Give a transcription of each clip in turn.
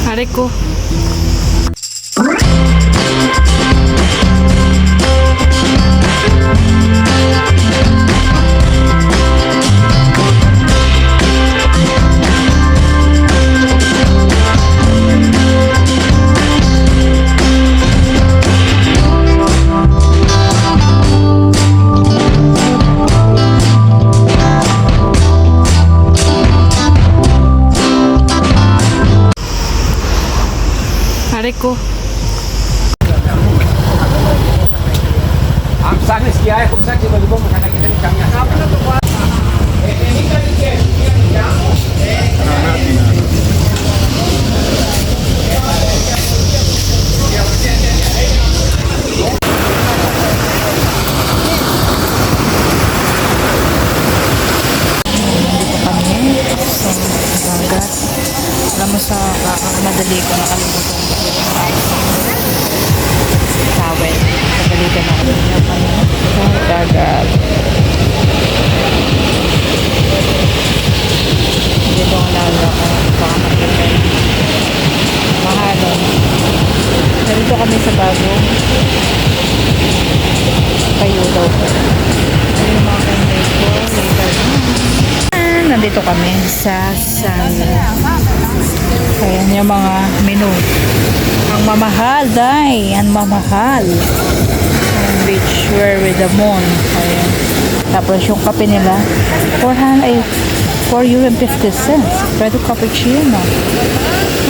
Aray ko. Aray ko. Ang sakit kaya kung sakit balibong makana kita ni kanya. Alam mo sa madali ko nakalimutan towel. Madali ka na sa dagat. Dito ang lalaki. Baka magkakay. Mahalon. Narito kami sa bagong kayo daw po. Ayun mga kanday ko. Later na. Nandito kami sa ayan yung mga menu. Ang mamahal, day. Ang mamahal. Ang beach where with the moon. Ayan. Tapos yung kape nila, 4 euro and 50 cents. Pwede cappuccino.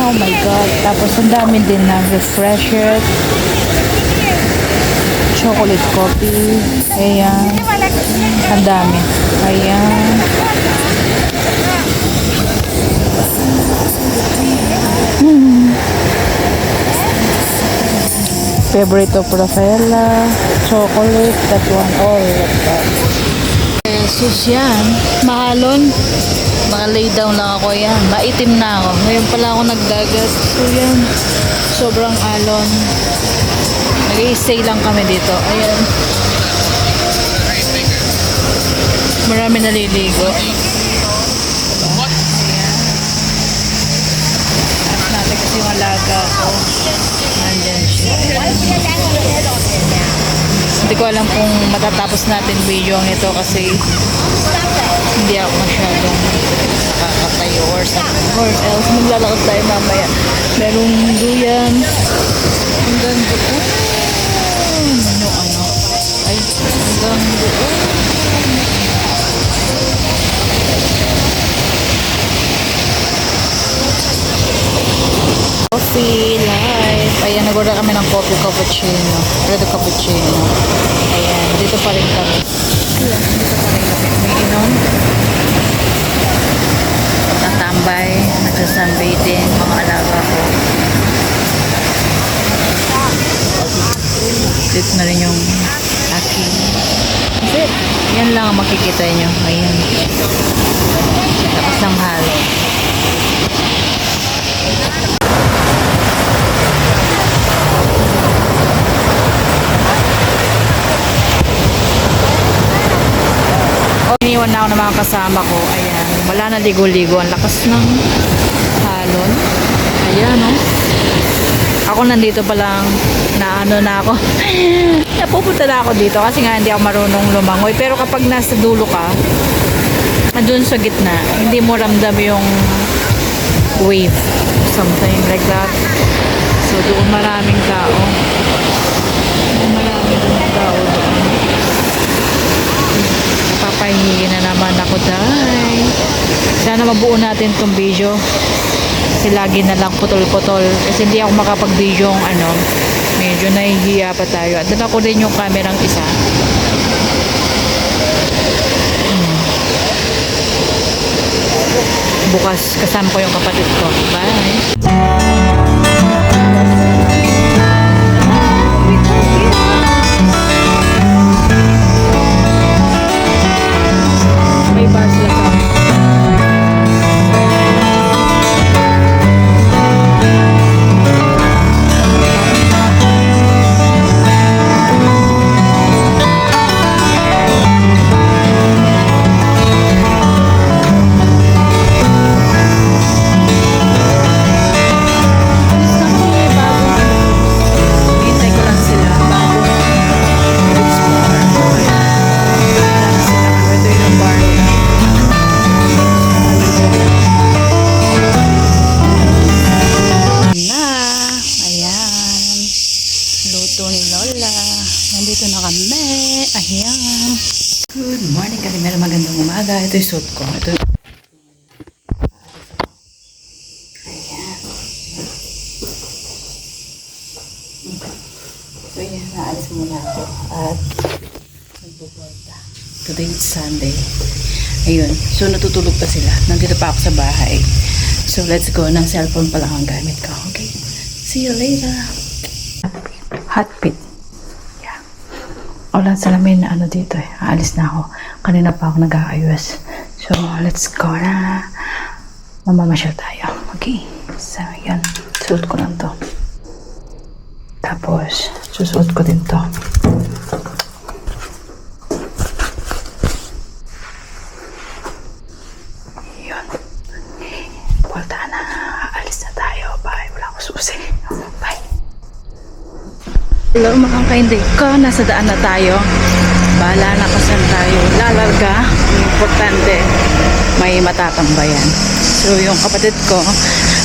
Oh my God. Tapos ang dami din ng refresher. Chocolate coffee. Ayan. Ang dami. Ayan. Favorite of Rafaela, chocolate, that one, all of that. Jesus yan, mahalon. Naka-lay down lang ako yan. Maitim na ako. Ngayon pala ako nagdagat. So yan, sobrang alon. Nag-i-stay lang kami dito. Ayan. Marami naliligo. Natin kasi yung alaga ko. Nandyan siya. Hindi ko alam kung matatapos natin video ang ito kasi hindi ako masyadong nakakatayo or something or else. Maglalakad tayo mamaya. Merong duyan. Hanggang doon. Ano. Ay, hanggang doon. Coffee, life. Ayan, nag-order kami ng coffee cappuccino. Redo cappuccino. Ayan, dito pa rin kami. Ayan, dito pa rin kami. May inom. Tatambay. Nagsasunbathing. Mga alaga ko. Dito na rin yung aking. Kasi, yan lang ang makikita nyo. Ayan. Tapos ng halo. Iniwan na ako ng mga kasama ko. Ayan. Wala na ligo-ligo. Ang lakas ng halon. Ayan, no? Ako nandito pa lang na ano na ako. Napupunta na ako dito kasi nga hindi ako marunong lumangoy. Pero kapag nasa dulo ka, andun sa gitna, hindi mo ramdam yung wave. Something like that. So, doon maraming tao. Maraming tao doon. Papahingi na naman ako dahil sana mabuo natin itong video kasi lagi na lang putol-putol kasi hindi ako makapag-video yung ano, medyo nahihiya pa tayo at doon ako din yung kamerang isa. Bukas kasama ko yung kapatid ko. Bye. ito yung suit ko. Ito. So, yan. Naalis muna ako. At magbubuelta. Today is Sunday. Ayun. So, natutulog pa sila. Nandito pa ako sa bahay. So, let's go. Ng cellphone pa lang ang gamit ko. Okay? See you later. Hot pit. Yeah. Wala salamin na ano dito eh. Aalis na ako. Kanina pa ako nag-aayos. So, let's go na. Mamamasyal tayo. Okay? So, yan. Suot ko lang to. Tapos, susuot ko din to. Yun. Puwalta na. Aalis na tayo. Bye. Wala akong susi. Bye. Hello mga kainday ko. Nasa daan na tayo. Bahala na kung saan tayo lalarga. Importante, may matatambayan. So, yung kapatid ko,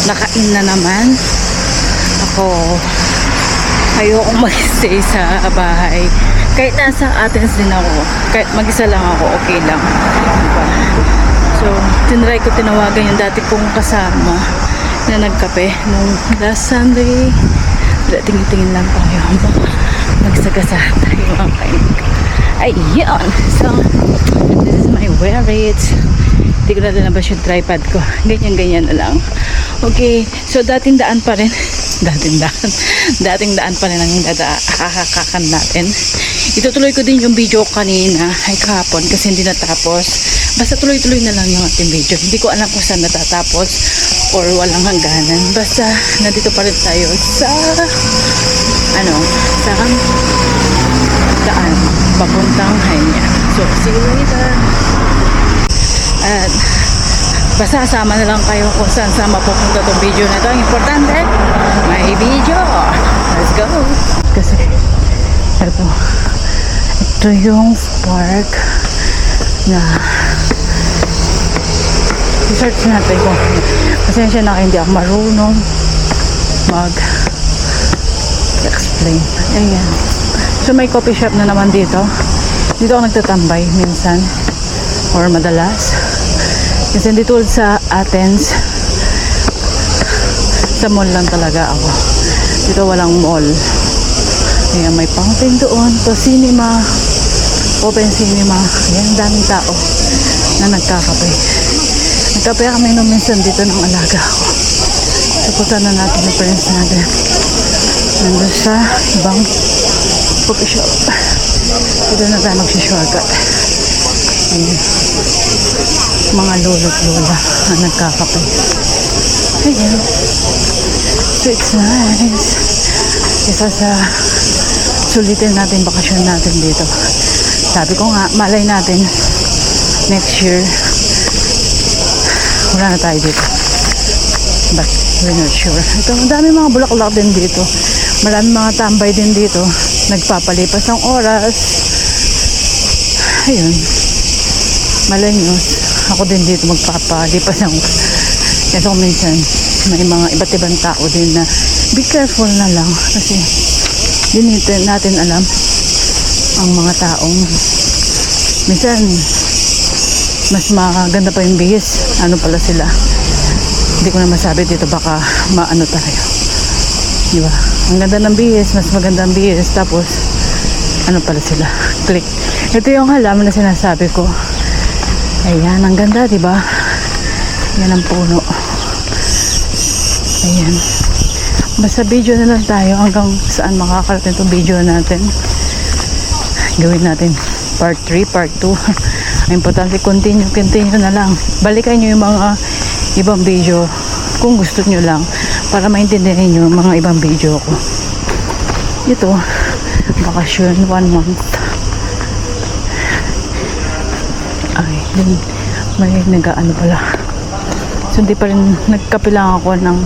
nakain na naman. Ako, ayokong mag-stay sa bahay. Kahit nasa Athens din ako, kahit mag-isa lang ako, okay lang. Diba? So, tinry ko tinawagan yung dati kong kasama na nagkape nung last Sunday. Tingin-tingin lang tayo habang nagsagasa tayo mga kainig. Ayun! So, this is my wear it. Hindi ko na nalabas yung tripod ko. Ganyan-ganyan na lang. Okay, so dating daan pa rin. Dating daan pa rin ang kakakakan natin. Itutuloy ko din yung video kanina ay kahapon kasi hindi natapos. Basta tuloy-tuloy na lang yung ating video. Hindi ko alam kung saan natatapos or walang hangganan. Basta nandito pa rin tayo sa sa daan papuntang Hainia. So, see you later. At basta sama na lang kayo kung saan mapupunta itong video na ito. Ang importante, may video. Let's go. Kasi, ito yung park na research natin ko. Pasensya na hindi ako marunong mag-explain. Ayan. So, may coffee shop na naman dito. Dito ako nagtatambay minsan or madalas. Kasi hindi tulad sa Athens, sa mall lang talaga ako. Dito walang mall. Ayan, may fountain doon. To cinema, open cinema. Ayan, daming tao na nagkakape. Nagkape kami nung minsan dito ng alaga ako. Saputan na natin yung friends natin. Nandun sa ibang coffee shop. Dito na tayo magsishortcut. Ayan. Mga lolo't lola na nagkakape. Ayan. So it's nice. Isa sa sulitin natin bakasyon natin dito. Sabi ko nga, malay natin next year wala na tayo dito. But we're not sure. Ito, madami mga bulaklak din dito. Marami mga tambay din dito. Nagpapalipas ng oras. Ayun. Malay nyo, ako din dito magpapalipas ng kasi minsan may mga iba't ibang tao din na be careful na lang kasi hindi natin alam ang mga taong minsan mas maganda pa yung bihis. Ano pala sila? Hindi ko na masabi dito, baka maano tayo. Diba? Ang ganda ng bihis, mas maganda ang bihis. Tapos, ano pala sila? Click. Ito yung halaman na sinasabi ko. Ayan, ang ganda, diba? Yan ang puno. Ayan. Basta video na lang tayo hanggang saan makakarating itong video natin. Gawin natin part 3, part 2. Ang importante, continue na lang. Balikan nyo yung mga ibang video kung gusto nyo lang para maintindihan nyo yung mga ibang video ko. Ito, bakasyon, 1 month. Ay, din, may nag-ano pala. So, hindi pa rin, nagkape lang ako ng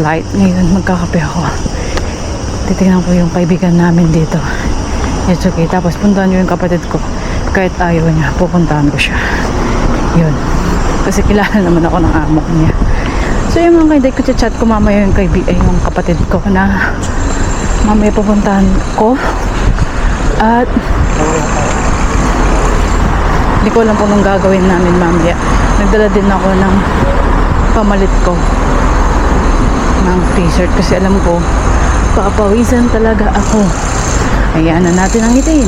light. Ngayon, magkakape ako. Titignan ko yung kaibigan namin dito. It's okay. Tapos, puntahan nyo yung kapatid ko. Kahit ayaw niya, pupuntahan ko siya. Yun. Kasi kilala naman ako ng amo niya. So, yung mga kaiday ko, chat ko mamaya yung yung kapatid ko na mamaya pupuntahan ko. At Hindi ko alam kung anong gagawin namin mamaya. Nagdala din ako ng pamalit ko ng t-shirt kasi alam ko papawisan talaga ako. Ayan na natin ang itim.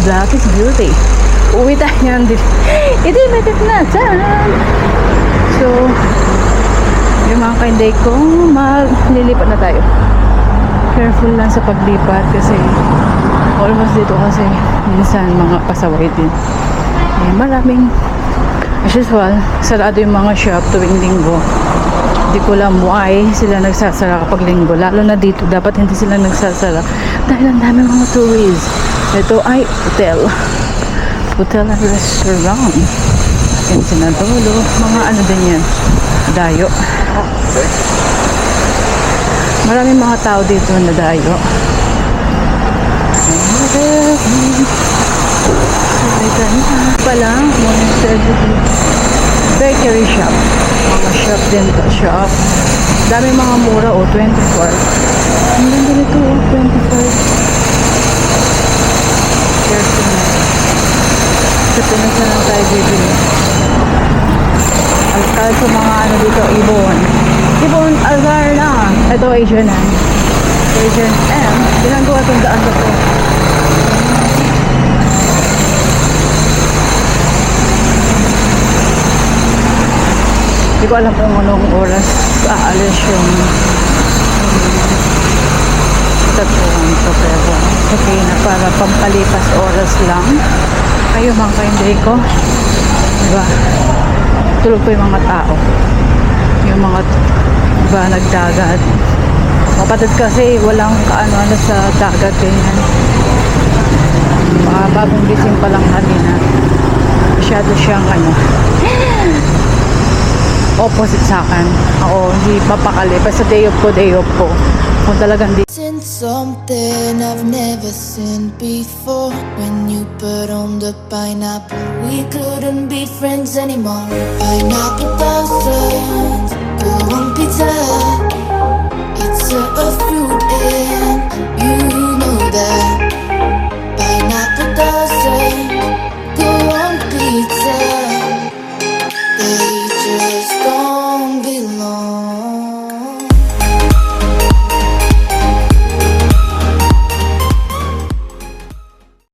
Black is beauty. Uwi tayo yan din. Itim na. Tsan! So, yung mga kainday ko, malilipat na tayo. Careful lang sa paglipat kasi almost dito kasi minsan mga pasaway din. Ayan, maraming as usual, sarado yung mga shop tuwing linggo. Hindi ko alam why sila nagsasara kapag linggo. Lalo na dito, dapat hindi sila nagsasara. Dahil ang dami mga tourists. Ito ay hotel. Hotel at restaurant. Yung sinadolo. Mga ano din yan. Dayo. Maraming mga tao dito na dayo. Ito na pala. Bakery shop. Mga shop din to. Shop. Dami mga mura o 24. Ang ganda nito o 25. Careful na. Sa Pinas na lang tayo bibili. Alkal sa mga ano dito, Ibon. Ibon, Algar na. Ito, Asian M. Asian M. Ginagawa itong daan ko. Hindi ko alam kung anong oras aalis yung tatuan to pero okay na para pampalipas oras lang. Ayun mga kainday ko. Diba? Tulog pa yung mga tao. Yung mga diba nagdagat. Kapatid kasi walang kaano-ano sa dagat ganyan. Mga bagong gising pa lang kanina. Masyado siyang ano opposite sa akin. Ako, hindi mapakali. Basta day off ko. Kung talagang di. Seen something I've never seen before. When you put on the pineapple, we couldn't be friends anymore. Pineapple blossom.